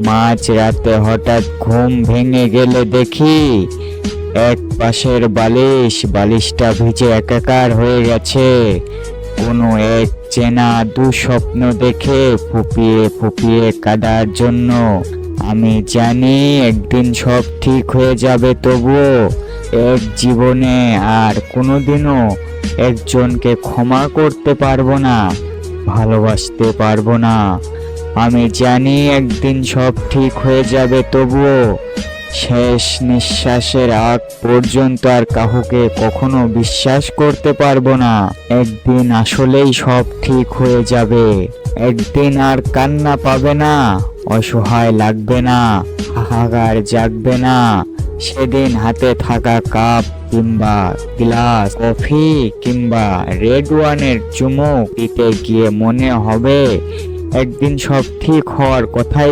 মাঝরাতে হঠাৎ ঘুম ভেঙে গেলে দেখি এক পাশের বালিশটা ভিজে একাকার হয়ে গেছে। কোনো এক চেনা দুঃস্বপ্ন দেখে ফুপিয়ে ফুপিয়ে কাঁদার জন্য। আমি জানি একদিন সব ঠিক হয়ে যাবে, তবুও এক জীবনে আর কোনোদিনও একজনকে ক্ষমা করতে পারবো না, ভালোবাসতে পারবো না। আমি জানি একদিন সব ঠিক হয়ে যাবে, তবুও শেষ নিঃশ্বাসের আগ পর্যন্ত আর কাউকে কখনো বিশ্বাস করতে পারবো না। একদিন আসলেই সব ঠিক হয়ে যাবে। একদিন আর কান্না পাবে না, অসহায় লাগবে না, হাহাকার জাগবে না। সেদিন হাতে থাকা কাপ কিংবা গ্লাস কফি কিংবা রেড ওয়াইনের চুমুক দিতে গিয়ে মনে হবে একদিন সব ঠিক হওয়ার কথাই